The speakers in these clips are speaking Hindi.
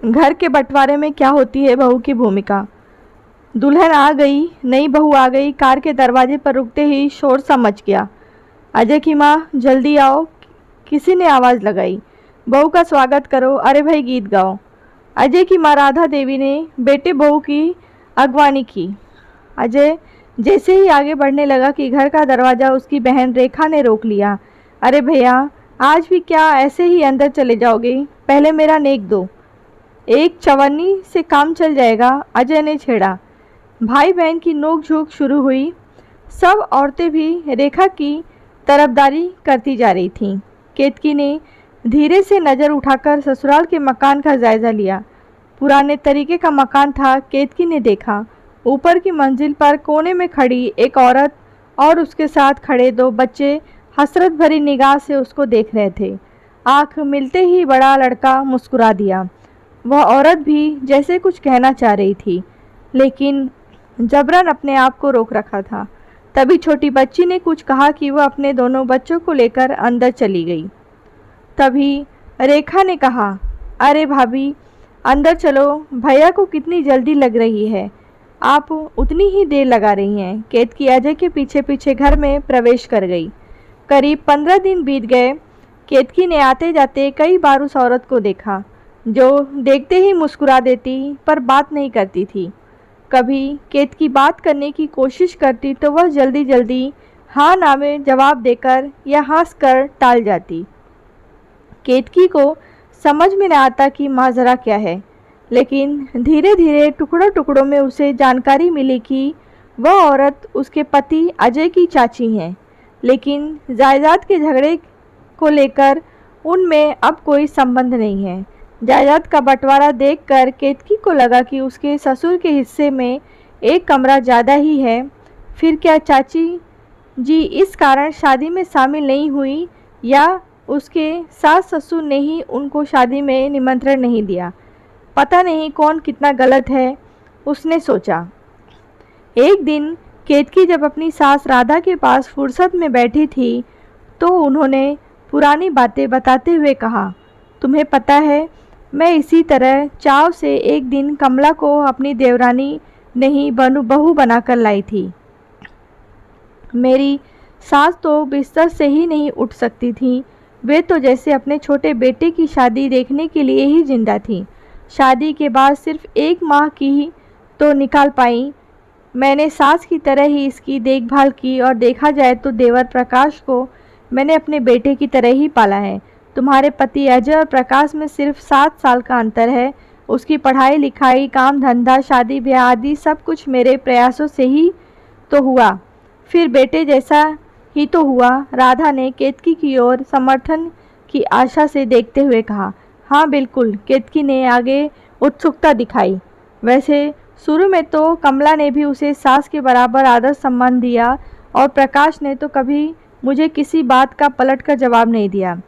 घर के बंटवारे में क्या होती है बहू की भूमिका। दुल्हन आ गई, नई बहू आ गई। कार के दरवाजे पर रुकते ही शोर सा मच गया। अजय की माँ, जल्दी आओ, किसी ने आवाज़ लगाई। बहू का स्वागत करो, अरे भाई गीत गाओ। अजय की माँ राधा देवी ने बेटे बहू की अगवानी की। अजय जैसे ही आगे बढ़ने लगा कि घर का दरवाज़ा उसकी बहन रेखा ने रोक लिया। अरे भैया, आज भी क्या ऐसे ही अंदर चले जाओगे? पहले मेरा नेक दो, एक चवन्नी से काम चल जाएगा, अजय ने छेड़ा। भाई बहन की नोक झोंक शुरू हुई। सब औरतें भी रेखा की तरफदारी करती जा रही थीं। केतकी ने धीरे से नज़र उठाकर ससुराल के मकान का जायज़ा लिया। पुराने तरीके का मकान था। केतकी ने देखा, ऊपर की मंजिल पर कोने में खड़ी एक औरत और उसके साथ खड़े दो बच्चे हसरत भरी निगाह से उसको देख रहे थे। आंख मिलते ही बड़ा लड़का मुस्कुरा दिया। वह औरत भी जैसे कुछ कहना चाह रही थी, लेकिन जबरन अपने आप को रोक रखा था। तभी छोटी बच्ची ने कुछ कहा कि वह अपने दोनों बच्चों को लेकर अंदर चली गई। तभी रेखा ने कहा, अरे भाभी, अंदर चलो, भैया को कितनी जल्दी लग रही है, आप उतनी ही देर लगा रही हैं। केतकी अजय के पीछे पीछे घर में प्रवेश कर गई। करीब 15 दिन बीत गए। केतकी ने आते जाते कई बार उस औरत को देखा, जो देखते ही मुस्कुरा देती पर बात नहीं करती थी। कभी केतकी बात करने की कोशिश करती तो वह जल्दी जल्दी हाँ ना में जवाब देकर या हंस कर टाल जाती। केतकी को समझ में न आता कि माजरा क्या है, लेकिन धीरे धीरे टुकड़ों टुकड़ों में उसे जानकारी मिली कि वह औरत उसके पति अजय की चाची हैं, लेकिन जायदाद के झगड़े को लेकर उनमें अब कोई संबंध नहीं है। जायदाद का बंटवारा देखकर केतकी को लगा कि उसके ससुर के हिस्से में एक कमरा ज़्यादा ही है। फिर क्या चाची जी इस कारण शादी में शामिल नहीं हुई, या उसके सास ससुर ने ही उनको शादी में निमंत्रण नहीं दिया? पता नहीं कौन कितना गलत है, उसने सोचा। एक दिन केतकी जब अपनी सास राधा के पास फुर्सत में बैठी थी तो उन्होंने पुरानी बातें बताते हुए कहा, तुम्हें पता है, मैं इसी तरह चाव से एक दिन कमला को अपनी देवरानी नहीं बहू बनाकर लाई थी। मेरी सास तो बिस्तर से ही नहीं उठ सकती थी। वे तो जैसे अपने छोटे बेटे की शादी देखने के लिए ही जिंदा थी। शादी के बाद सिर्फ 1 माह की ही तो निकाल पाई। मैंने सास की तरह ही इसकी देखभाल की, और देखा जाए तो देवर प्रकाश को मैंने अपने बेटे की तरह ही पाला है। तुम्हारे पति अजय और प्रकाश में सिर्फ 7 साल का अंतर है। उसकी पढ़ाई लिखाई, काम धंधा, शादी ब्याह आदि सब कुछ मेरे प्रयासों से ही तो हुआ, फिर बेटे जैसा ही तो हुआ। राधा ने केतकी की ओर समर्थन की आशा से देखते हुए कहा। हाँ बिल्कुल, केतकी ने आगे उत्सुकता दिखाई। वैसे शुरू में तो कमला ने भी उसे सास के बराबर आदर सम्मान दिया, और प्रकाश ने तो कभी मुझे किसी बात का पलट कर जवाब नहीं दिया।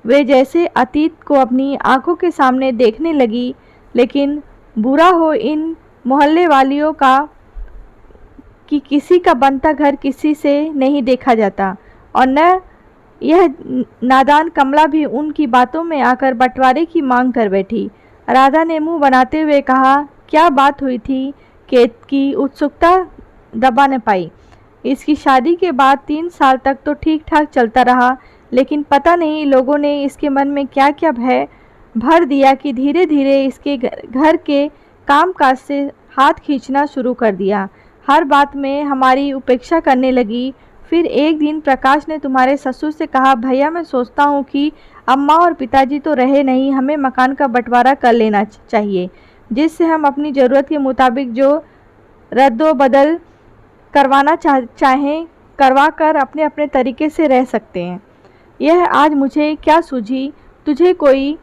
वे जैसे अतीत को अपनी आंखों के सामने देखने लगी। लेकिन बुरा हो इन मोहल्ले वालियों का कि किसी का बनता घर किसी से नहीं देखा जाता, और न यह नादान कमला भी उनकी बातों में आकर बंटवारे की मांग कर बैठी। राधा ने मुंह बनाते हुए कहा, क्या बात हुई थी? केतकी उत्सुकता दबा न पाई। इसकी शादी के बाद 3 साल तक तो ठीक ठाक चलता रहा, लेकिन पता नहीं लोगों ने इसके मन में क्या क्या भय भर दिया कि धीरे धीरे इसके घर के कामकाज से हाथ खींचना शुरू कर दिया। हर बात में हमारी उपेक्षा करने लगी। फिर एक दिन प्रकाश ने तुम्हारे ससुर से कहा, भैया मैं सोचता हूँ कि अम्मा और पिताजी तो रहे नहीं, हमें मकान का बंटवारा कर लेना चाहिए, जिससे हम अपनी ज़रूरत के मुताबिक जो रद्दो बदल करवाना चाहें करवा कर अपने अपने तरीके से रह सकते हैं। यह आज मुझे क्या सूझी, तुझे कोई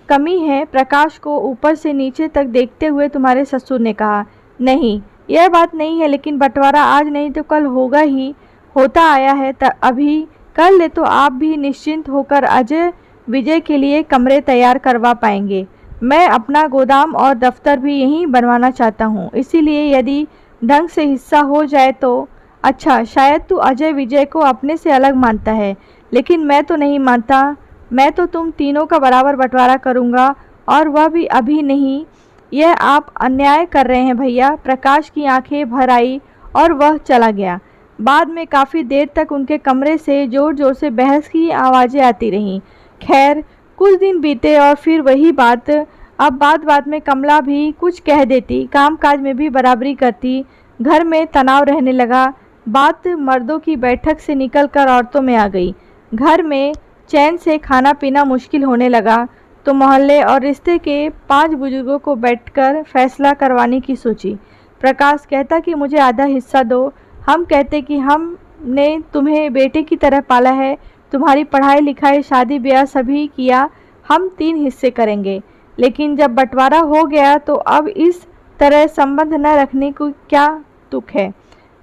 कमी है? प्रकाश को ऊपर से नीचे तक देखते हुए तुम्हारे ससुर ने कहा। नहीं, यह बात नहीं है, लेकिन बंटवारा आज नहीं तो कल होगा ही, होता आया है। अभी कर ले तो आप भी निश्चिंत होकर अजय विजय के लिए कमरे तैयार करवा पाएंगे। मैं अपना गोदाम और दफ्तर भी यहीं बनवाना चाहता हूँ, इसीलिए यदि ढंग से हिस्सा हो जाए तो अच्छा। शायद तू अजय विजय को अपने से अलग मानता है, लेकिन मैं तो नहीं मानता। मैं तो तुम तीनों का बराबर बंटवारा करूँगा और वह भी अभी नहीं। यह आप अन्याय कर रहे हैं भैया। प्रकाश की आंखें भर आई और वह चला गया। बाद में काफ़ी देर तक उनके कमरे से ज़ोर ज़ोर से बहस की आवाज़ें आती रहीं। खैर कुछ दिन बीते और फिर वही बात। अब बात बात में कमला भी कुछ कह देती, कामकाज में भी बराबरी करती। घर में तनाव रहने लगा। बात मर्दों की बैठक से निकलकर औरतों में आ गई। घर में चैन से खाना पीना मुश्किल होने लगा तो मोहल्ले और रिश्ते के 5 बुजुर्गों को बैठकर फैसला करवाने की सोची। प्रकाश कहता कि मुझे आधा हिस्सा दो। हम कहते कि हमने तुम्हें बेटे की तरह पाला है, तुम्हारी पढ़ाई लिखाई शादी ब्याह सभी किया, हम 3 हिस्से करेंगे। लेकिन जब बंटवारा हो गया तो अब इस तरह संबंध न रखने को क्या तुक है?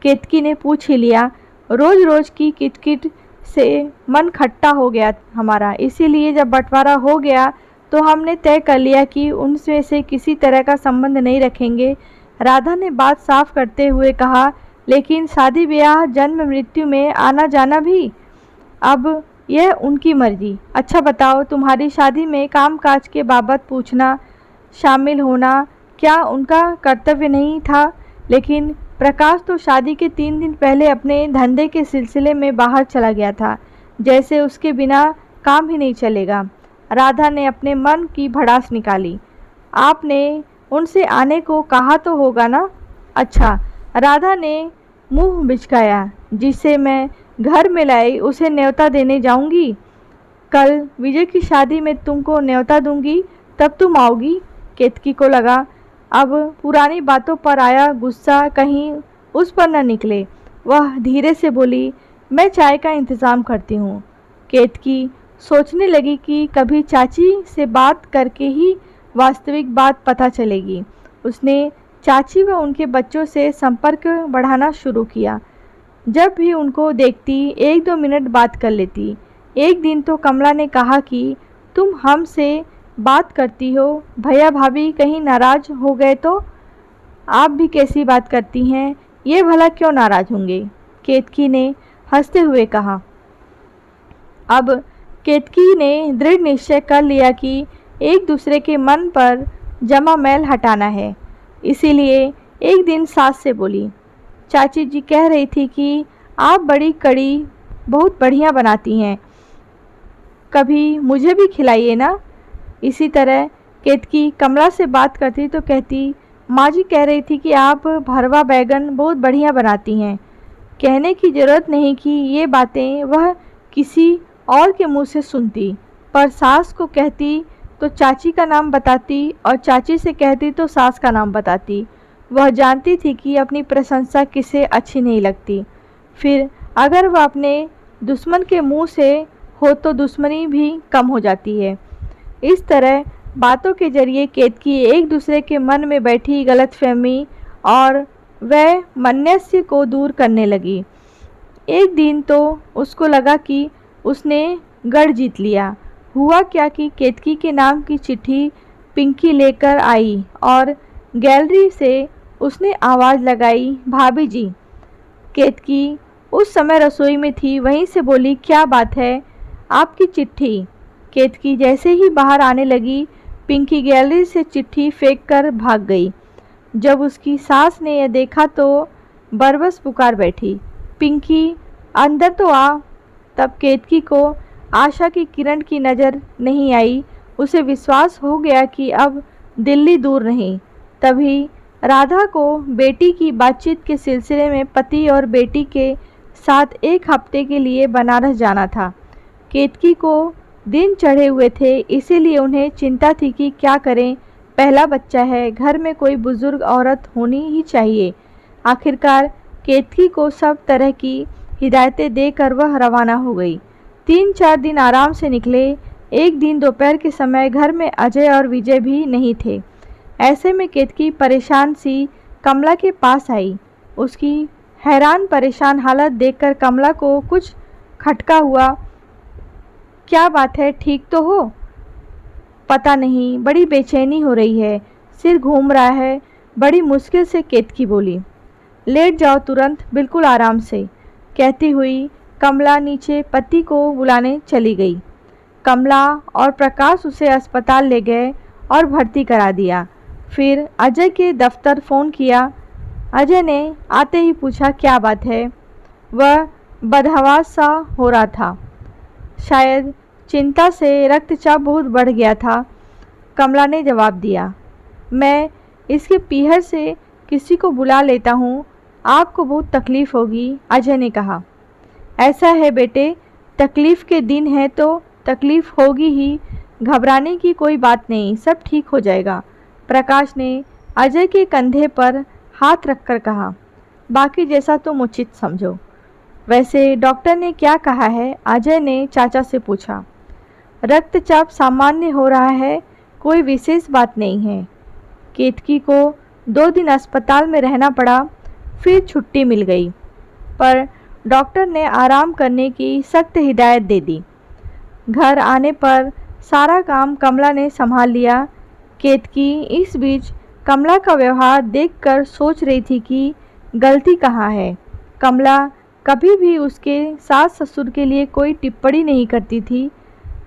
केतकी ने पूछ ही लिया। रोज रोज की किटकिट से मन खट्टा हो गया हमारा, इसीलिए जब बंटवारा हो गया तो हमने तय कर लिया कि उनमें से किसी तरह का संबंध नहीं रखेंगे। राधा ने बात साफ करते हुए कहा, लेकिन शादी ब्याह जन्म मृत्यु में आना जाना भी, अब यह उनकी मर्जी। अच्छा बताओ, तुम्हारी शादी में कामकाज के बाबत पूछना, शामिल होना क्या उनका कर्तव्य नहीं था? लेकिन प्रकाश तो शादी के 3 दिन पहले अपने धंधे के सिलसिले में बाहर चला गया था, जैसे उसके बिना काम ही नहीं चलेगा। राधा ने अपने मन की भड़ास निकाली। आपने उनसे आने को कहा तो होगा ना? अच्छा, राधा ने मुंह बिचकाया। जिसे मैं घर में लाई उसे न्योता देने जाऊंगी। कल विजय की शादी में तुमको न्योता दूंगी, तब तुम आओगी। केतकी को लगा अब पुरानी बातों पर आया गुस्सा कहीं उस पर न निकले। वह धीरे से बोली, मैं चाय का इंतज़ाम करती हूँ। केतकी सोचने लगी कि कभी चाची से बात करके ही वास्तविक बात पता चलेगी। उसने चाची व उनके बच्चों से संपर्क बढ़ाना शुरू किया। जब भी उनको देखती 1-2 मिनट बात कर लेती। एक दिन तो कमला ने कहा कि तुम हमसे बात करती हो, भैया भाभी कहीं नाराज़ हो गए तो? आप भी कैसी बात करती हैं, ये भला क्यों नाराज़ होंगे? केतकी ने हंसते हुए कहा। अब केतकी ने दृढ़ निश्चय कर लिया कि एक दूसरे के मन पर जमा मैल हटाना है। इसीलिए एक दिन सास से बोली, चाची जी कह रही थी कि आप बड़ी कड़ी बहुत बढ़िया बनाती हैं, कभी मुझे भी खिलाइए ना। इसी तरह केतकी कमला से बात करती तो कहती, माँ जी कह रही थी कि आप भरवा बैगन बहुत बढ़िया बनाती हैं। कहने की ज़रूरत नहीं कि ये बातें वह किसी और के मुंह से सुनती, पर सास को कहती तो चाची का नाम बताती और चाची से कहती तो सास का नाम बताती। वह जानती थी कि अपनी प्रशंसा किसे अच्छी नहीं लगती। फिर अगर वह अपने दुश्मन के मुंह से हो तो दुश्मनी भी कम हो जाती है। इस तरह बातों के जरिए केतकी एक दूसरे के मन में बैठी गलतफहमी और वह मन्यस्य को दूर करने लगी। एक दिन तो उसको लगा कि उसने गढ़ जीत लिया। हुआ क्या कि केतकी के नाम की चिट्ठी पिंकी लेकर आई और गैलरी से उसने आवाज़ लगाई, भाभी जी। केतकी उस समय रसोई में थी, वहीं से बोली, क्या बात है? आपकी चिट्ठी। केतकी जैसे ही बाहर आने लगी, पिंकी गैलरी से चिट्ठी फेंक कर भाग गई। जब उसकी सास ने यह देखा तो बरबस पुकार बैठी, पिंकी अंदर तो आ। तब केतकी को आशा की किरण की नज़र नहीं आई। उसे विश्वास हो गया कि अब दिल्ली दूर नहीं। तभी राधा को बेटी की बातचीत के सिलसिले में पति और बेटी के साथ 1 हफ्ते के लिए बनारस जाना था। केतकी को दिन चढ़े हुए थे, इसीलिए उन्हें चिंता थी कि क्या करें। पहला बच्चा है, घर में कोई बुजुर्ग औरत होनी ही चाहिए। आखिरकार केतकी को सब तरह की हिदायतें देकर वह रवाना हो गई। 3-4 दिन आराम से निकले। एक दिन दोपहर के समय घर में अजय और विजय भी नहीं थे। ऐसे में केतकी परेशान सी कमला के पास आई। उसकी हैरान परेशान हालत देखकर कमला को कुछ खटका हुआ। क्या बात है, ठीक तो हो? पता नहीं, बड़ी बेचैनी हो रही है, सिर घूम रहा है। बड़ी मुश्किल से केतकी बोली। लेट जाओ तुरंत, बिल्कुल आराम से। कहती हुई कमला नीचे पति को बुलाने चली गई। कमला और प्रकाश उसे अस्पताल ले गए और भर्ती करा दिया। फिर अजय के दफ्तर फ़ोन किया। अजय ने आते ही पूछा क्या बात है। वह बदहवास सा हो रहा था। शायद चिंता से रक्तचाप बहुत बढ़ गया था। कमला ने जवाब दिया, मैं इसके पीहर से किसी को बुला लेता हूँ, आपको बहुत तकलीफ़ होगी। अजय ने कहा, ऐसा है बेटे, तकलीफ़ के दिन है तो तकलीफ़ होगी ही, घबराने की कोई बात नहीं, सब ठीक हो जाएगा। प्रकाश ने अजय के कंधे पर हाथ रखकर कहा, बाकी जैसा तुम उचित समझो। वैसे डॉक्टर ने क्या कहा है? अजय ने चाचा से पूछा। रक्तचाप सामान्य हो रहा है, कोई विशेष बात नहीं है। केतकी को 2 दिन अस्पताल में रहना पड़ा, फिर छुट्टी मिल गई, पर डॉक्टर ने आराम करने की सख्त हिदायत दे दी। घर आने पर सारा काम कमला ने संभाल लिया। केतकी इस बीच कमला का व्यवहार देखकर सोच रही थी कि गलती कहाँ है। कमला कभी भी उसके सास ससुर के लिए कोई टिप्पणी नहीं करती थी,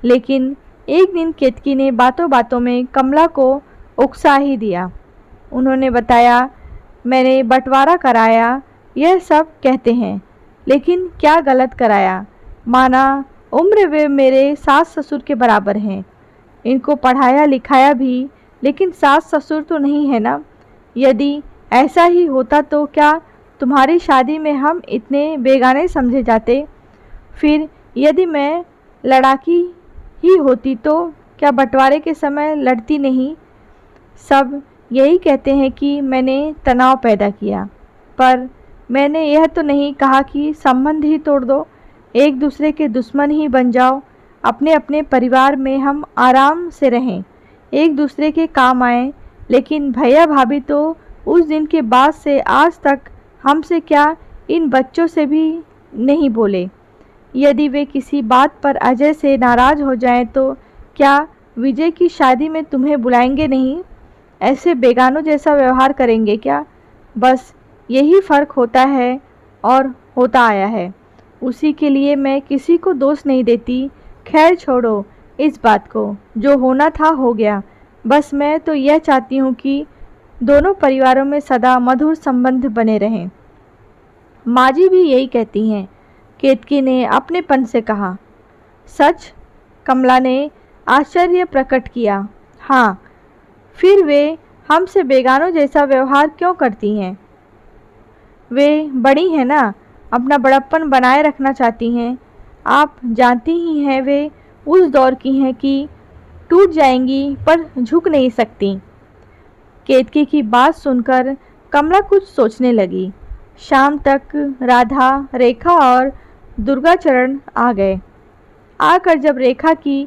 लेकिन एक दिन केतकी ने बातों बातों में कमला को उकसा ही दिया। उन्होंने बताया, मैंने बंटवारा कराया, यह सब कहते हैं, लेकिन क्या गलत कराया? माना उम्र वे मेरे सास ससुर के बराबर हैं, इनको पढ़ाया लिखाया भी, लेकिन सास ससुर तो नहीं है ना। यदि ऐसा ही होता तो क्या तुम्हारी शादी में हम इतने बेगाने समझे जाते? फिर यदि मैं लड़ाकी ही होती तो क्या बंटवारे के समय लड़ती नहीं? सब यही कहते हैं कि मैंने तनाव पैदा किया, पर मैंने यह तो नहीं कहा कि संबंध ही तोड़ दो, एक दूसरे के दुश्मन ही बन जाओ। अपने अपने परिवार में हम आराम से रहें, एक दूसरे के काम आएं। लेकिन भैया भाभी तो उस दिन के बाद से आज तक हमसे क्या, इन बच्चों से भी नहीं बोले। यदि वे किसी बात पर अजय से नाराज़ हो जाएं तो क्या विजय की शादी में तुम्हें बुलाएंगे नहीं? ऐसे बेगानों जैसा व्यवहार करेंगे क्या? बस यही फ़र्क होता है और होता आया है। उसी के लिए मैं किसी को दोष नहीं देती। खैर छोड़ो इस बात को, जो होना था हो गया। बस मैं तो यह चाहती हूँ कि दोनों परिवारों में सदा मधुर संबंध बने रहें। माँ जी भी यही कहती हैं, केतकी ने अपनेपन से कहा। सच? कमला ने आश्चर्य प्रकट किया। हाँ, फिर वे हमसे बेगानों जैसा व्यवहार क्यों करती हैं? वे बड़ी हैं ना, अपना बड़प्पन बनाए रखना चाहती हैं। आप जानती ही हैं वे उस दौर की हैं कि टूट जाएंगी पर झुक नहीं सकती। केतकी की बात सुनकर कमला कुछ सोचने लगी। शाम तक राधा, रेखा और दुर्गाचरण आ गए। आकर जब रेखा की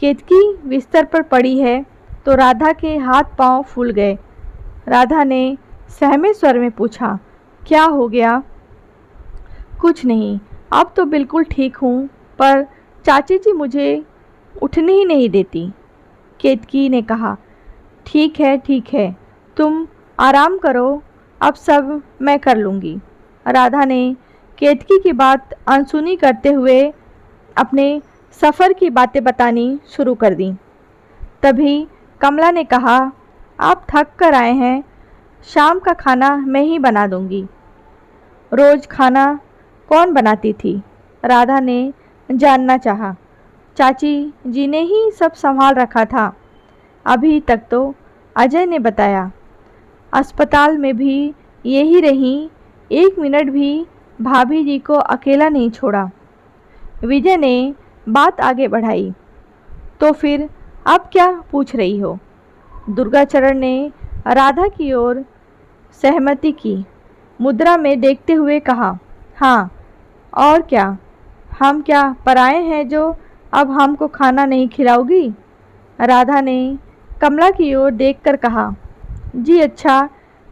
केतकी बिस्तर पर पड़ी है तो राधा के हाथ पांव फूल गए। राधा ने सहमे स्वर में पूछा, क्या हो गया? कुछ नहीं, अब तो बिल्कुल ठीक हूँ, पर चाची जी मुझे उठने ही नहीं देती। केतकी ने कहा, ठीक है, तुम आराम करो, अब सब मैं कर लूँगी। राधा ने केतकी की बात अनसुनी करते हुए अपने सफ़र की बातें बतानी शुरू कर दी। तभी कमला ने कहा, आप थक कर आए हैं, शाम का खाना मैं ही बना दूँगी। रोज़ खाना कौन बनाती थी? राधा ने जानना चाहा। चाची जी ने ही सब संभाल रखा था अभी तक तो, अजय ने बताया। अस्पताल में भी यही रही, 1 मिनट भी भाभी जी को अकेला नहीं छोड़ा। विजय ने बात आगे बढ़ाई। तो फिर अब क्या पूछ रही हो? दुर्गाचरण ने राधा की ओर सहमति की मुद्रा में देखते हुए कहा, हाँ, और क्या? हम क्या पराए हैं जो अब हमको खाना नहीं खिलाओगी? राधा ने कमला की ओर देखकर कहा। जी अच्छा।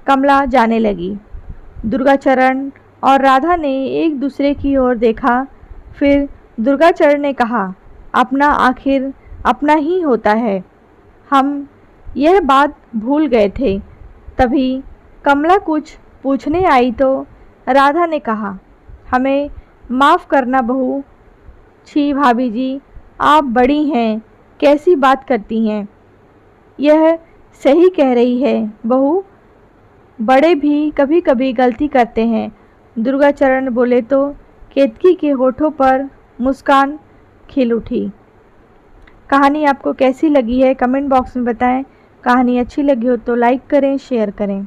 कमला जाने लगी। दुर्गाचरण और राधा ने एक दूसरे की ओर देखा। फिर दुर्गाचरण ने कहा, अपना आखिर अपना ही होता है, हम यह बात भूल गए थे। तभी कमला कुछ पूछने आई तो राधा ने कहा, हमें माफ़ करना बहू। छी भाभी जी, आप बड़ी हैं, कैसी बात करती हैं? यह सही कह रही है बहू, बड़े भी कभी कभी गलती करते हैं। दुर्गाचरण बोले तो केतकी के होठों पर मुस्कान खिल उठी। कहानी आपको कैसी लगी है कमेंट बॉक्स में बताएं। कहानी अच्छी लगी हो तो लाइक करें, शेयर करें।